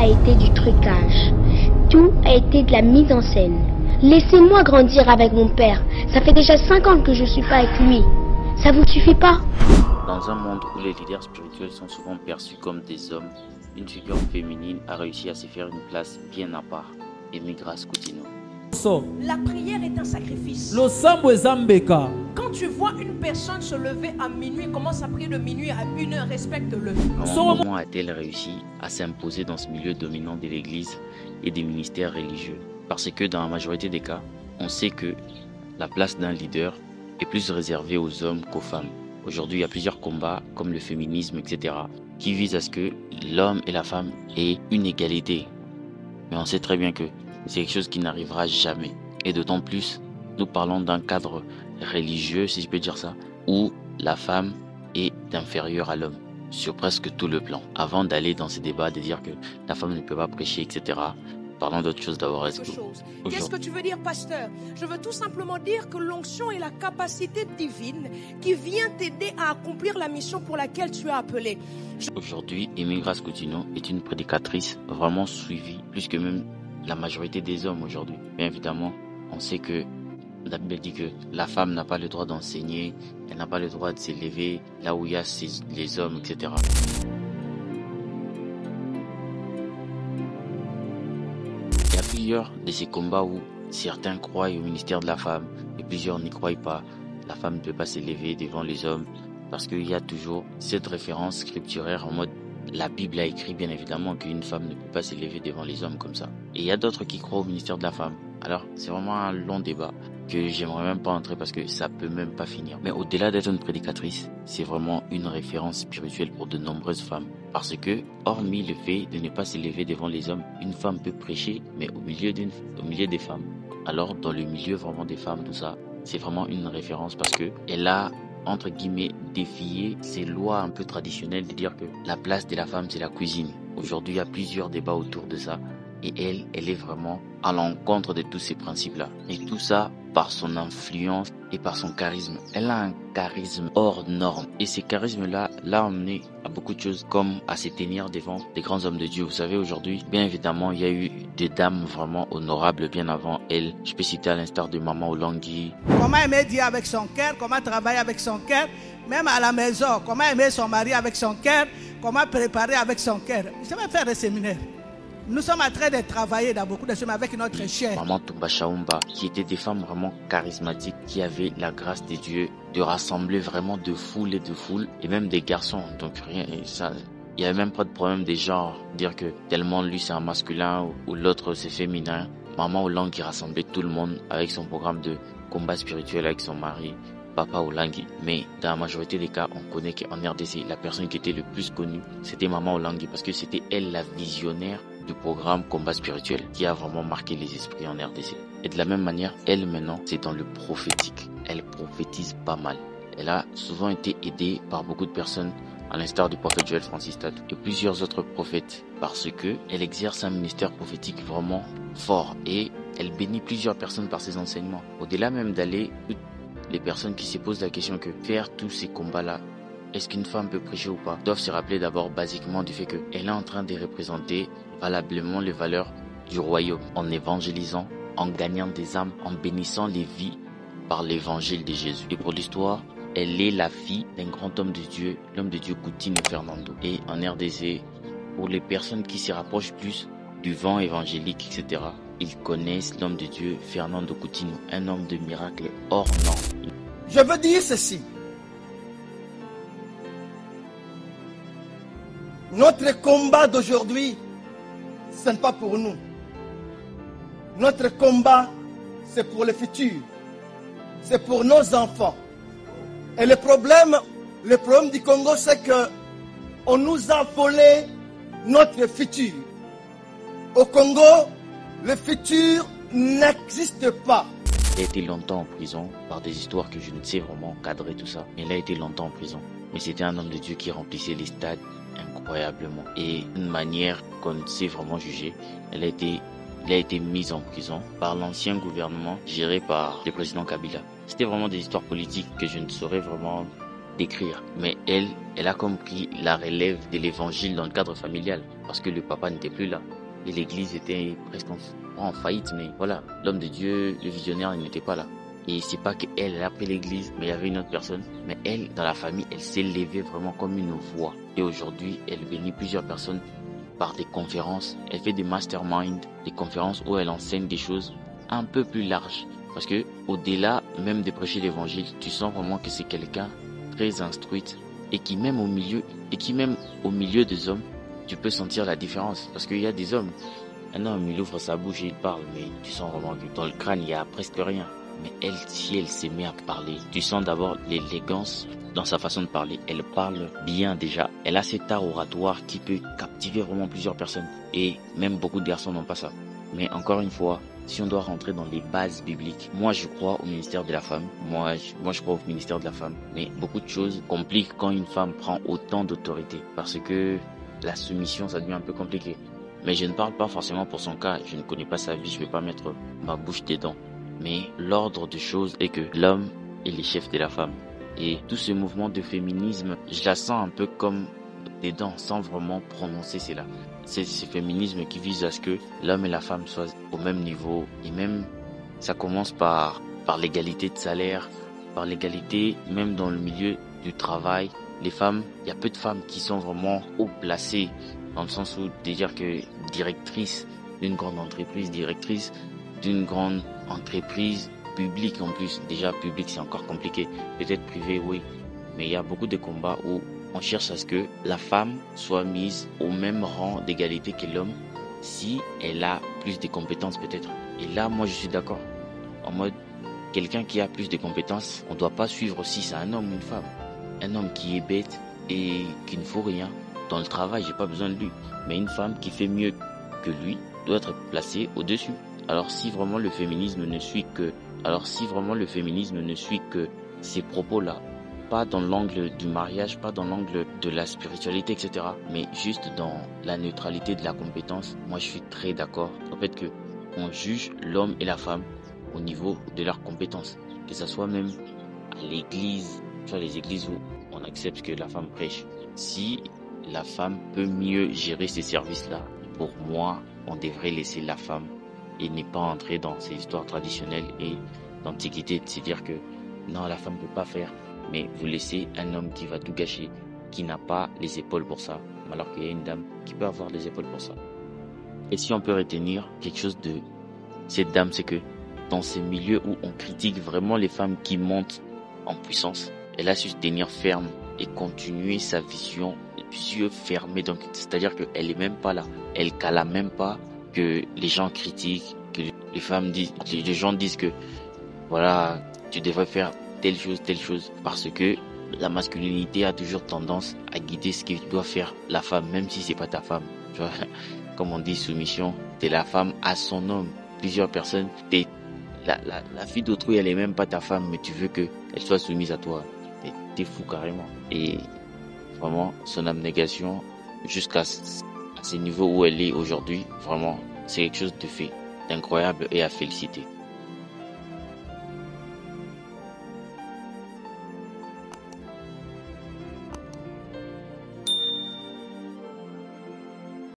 a été du trucage. Tout a été de la mise en scène. Laissez-moi grandir avec mon père. Ça fait déjà 5 ans que je suis pas avec lui. Ça vous suffit pas? Dans un monde où les leaders spirituels sont souvent perçus comme des hommes, une figure féminine a réussi à se faire une place bien à part. Amy Grace Coutinho. La prière est un sacrifice. Quand tu vois une personne se lever à minuit, commence à prier de minuit à 1h, respecte-le. Comment a-t-elle réussi à s'imposer dans ce milieu dominant de l'église et des ministères religieux? Parce que dans la majorité des cas, on sait que la place d'un leader est plus réservée aux hommes qu'aux femmes. Aujourd'hui, il y a plusieurs combats comme le féminisme, etc., qui visent à ce que l'homme et la femme aient une égalité. Mais on sait très bien que c'est quelque chose qui n'arrivera jamais. Et d'autant plus, nous parlons d'un cadre religieux, si je peux dire ça, où la femme est inférieure à l'homme sur presque tout le plan. Avant d'aller dans ces débats, de dire que la femme ne peut pas prêcher, etc., parlons d'autre chose d'abord. Qu'est-ce que tu veux dire, pasteur? Je veux tout simplement dire que l'onction est la capacité divine qui vient t'aider à accomplir la mission pour laquelle tu es appelé. Aujourd'hui, Amy Grace Coutinho est une prédicatrice vraiment suivie, plus que même la majorité des hommes aujourd'hui. Bien évidemment, on sait que la Bible dit que la femme n'a pas le droit d'enseigner, elle n'a pas le droit de s'élever là où il y a les hommes, etc. Il y a plusieurs de ces combats où certains croient au ministère de la femme et plusieurs n'y croient pas. La femme ne peut pas s'élever devant les hommes parce qu'il y a toujours cette référence scripturaire en mode la Bible a écrit bien évidemment qu'une femme ne peut pas s'élever devant les hommes comme ça. Et il y a d'autres qui croient au ministère de la femme. Alors c'est vraiment un long débat que j'aimerais même pas entrer parce que ça peut même pas finir. Mais au-delà d'être une prédicatrice, c'est vraiment une référence spirituelle pour de nombreuses femmes. Parce que, hormis le fait de ne pas s'élever devant les hommes, une femme peut prêcher, mais au milieu des femmes. Alors dans le milieu vraiment des femmes, tout ça, c'est vraiment une référence parce que elle a entre guillemets défier ces lois un peu traditionnelles de dire que la place de la femme c'est la cuisine. Aujourd'hui il y a plusieurs débats autour de ça et elle est vraiment à l'encontre de tous ces principes-là. Et tout ça par son influence et par son charisme. Elle a un charisme hors norme et ces charismes-là l'a emmené à beaucoup de choses comme à se tenir devant des grands hommes de Dieu. Vous savez aujourd'hui, bien évidemment, il y a eu des dames vraiment honorables bien avant elle. Je peux citer à l'instar de Maman Olangui. Comment aimer Dieu avec son cœur, comment travailler avec son cœur, même à la maison, comment aimer son mari avec son cœur, comment préparer avec son cœur. Je vais faire des séminaires. Nous sommes en train de travailler dans beaucoup de choses avec notre chair. Maman Tumba Chaumba, qui étaient des femmes vraiment charismatiques, qui avaient la grâce de Dieu de rassembler vraiment de foule et même des garçons. Donc rien, ça, il n'y avait même pas de problème des genres. Dire que tellement lui c'est un masculin ou l'autre c'est féminin. Maman Olang qui rassemblait tout le monde avec son programme de combat spirituel avec son mari, Papa Olangi. Mais dans la majorité des cas, on connaît qu'en RDC, la personne qui était le plus connue, c'était Maman Olangi parce que c'était elle la visionnaire du programme combat spirituel qui a vraiment marqué les esprits en RDC. Et de la même manière, elle maintenant, c'est dans le prophétique. Elle prophétise pas mal. Elle a souvent été aidée par beaucoup de personnes, à l'instar du prophète Joël Francis Tadou et plusieurs autres prophètes, parce que elle exerce un ministère prophétique vraiment fort et elle bénit plusieurs personnes par ses enseignements. Au-delà même d'aller, toutes les personnes qui se posent la question que faire tous ces combats-là, est-ce qu'une femme peut prêcher ou pas, doivent se rappeler d'abord basiquement du fait qu'elle est en train de représenter valablement les valeurs du royaume en évangélisant, en gagnant des âmes, en bénissant les vies par l'évangile de Jésus. Et pour l'histoire, elle est la fille d'un grand homme de Dieu, l'homme de Dieu Coutinho Fernando. Et en RDC, pour les personnes qui se rapprochent plus du vent évangélique, etc., ils connaissent l'homme de Dieu Fernando Coutinho, un homme de miracle hors norme. Je veux dire ceci. Notre combat d'aujourd'hui, ce n'est pas pour nous. Notre combat, c'est pour le futur. C'est pour nos enfants. Et le problème du Congo, c'est que on nous a volé notre futur. Au Congo, le futur n'existe pas. Il a été longtemps en prison par des histoires que je ne sais vraiment cadrer tout ça. Mais il a été longtemps en prison. Mais c'était un homme de Dieu qui remplissait les stades incroyablement. Et d'une manière qu'on ne sait vraiment juger, il a été mis en prison par l'ancien gouvernement géré par le président Kabila. C'était vraiment des histoires politiques que je ne saurais vraiment d'écrire. Mais elle a comme pris la relève de l'évangile dans le cadre familial, parce que le papa n'était plus là. Et l'église était presque en faillite, mais voilà, l'homme de Dieu, le visionnaire, il n'était pas là. Et c'est pas qu'elle a pris l'église, mais il y avait une autre personne. Mais elle, dans la famille, elle s'est levée vraiment comme une voix. Et aujourd'hui, elle bénit plusieurs personnes par des conférences. Elle fait des masterminds, des conférences où elle enseigne des choses un peu plus larges. Parce que au-delà même de prêcher l'évangile, tu sens vraiment que c'est quelqu'un très instruite et qui même au milieu des hommes, tu peux sentir la différence. Parce qu'il y a des hommes, un homme il ouvre sa bouche et il parle, mais tu sens vraiment que dans le crâne il y a presque rien. Mais elle, si elle s'est mise à parler, tu sens d'abord l'élégance dans sa façon de parler. Elle parle bien déjà. Elle a cet art oratoire qui peut captiver vraiment plusieurs personnes. Et même beaucoup de garçons n'ont pas ça. Mais encore une fois, si on doit rentrer dans les bases bibliques, moi je crois au ministère de la femme. Moi je crois au ministère de la femme. Mais beaucoup de choses compliquent quand une femme prend autant d'autorité. Parce que la soumission, ça devient un peu compliqué. Mais je ne parle pas forcément pour son cas. Je ne connais pas sa vie. Je ne vais pas mettre ma bouche dedans. Mais l'ordre des choses est que l'homme est le chef de la femme. Et tout ce mouvement de féminisme, je la sens un peu comme dedans, sans vraiment prononcer cela. C'est ce féminisme qui vise à ce que l'homme et la femme soient au même niveau. Et même, ça commence par l'égalité de salaire, par l'égalité même dans le milieu du travail. Les femmes, il y a peu de femmes qui sont vraiment haut placées, dans le sens où, dire que directrice d'une grande entreprise, directrice d'une grande entreprise publique en plus. Déjà publique c'est encore compliqué, peut-être privé oui, mais il y a beaucoup de combats où on cherche à ce que la femme soit mise au même rang d'égalité que l'homme si elle a plus de compétences peut-être. Et là moi je suis d'accord, en mode quelqu'un qui a plus de compétences, on ne doit pas suivre si c'est un homme ou une femme. Un homme qui est bête et qui ne faut rien dans le travail, j'ai pas besoin de lui, mais une femme qui fait mieux que lui doit être placée au-dessus. Alors si vraiment le féminisme ne suit que ces propos-là, pas dans l'angle du mariage, pas dans l'angle de la spiritualité, etc., mais juste dans la neutralité de la compétence, moi je suis très d'accord en fait que on juge l'homme et la femme au niveau de leurs compétences, que ça soit même à l'église, soit les églises où on accepte que la femme prêche. Si la femme peut mieux gérer ces services-là, pour moi, on devrait laisser la femme et ne pas entrer dans ces histoires traditionnelles et d'antiquité, de se dire que non, la femme ne peut pas faire, mais vous laissez un homme qui va tout gâcher, qui n'a pas les épaules pour ça, alors qu'il y a une dame qui peut avoir les épaules pour ça. Et si on peut retenir quelque chose de cette dame, c'est que dans ces milieux où on critique vraiment les femmes qui montent en puissance, elle a su se tenir ferme et continuer sa vision, les yeux fermés, donc c'est-à-dire qu'elle est même pas là, elle cala même pas que les gens critiquent, que les femmes disent, les gens disent que voilà, tu devrais faire telle chose, parce que la masculinité a toujours tendance à guider ce que doit faire la femme, même si c'est pas ta femme. Tu vois, comme on dit soumission, t'es la femme à son homme. Plusieurs personnes, la fille d'autrui, elle est même pas ta femme, mais tu veux que elle soit soumise à toi. T'es fou carrément. Et vraiment, son abnégation jusqu'à ce niveau où elle est aujourd'hui, vraiment, c'est quelque chose de fait, d'incroyable et à féliciter.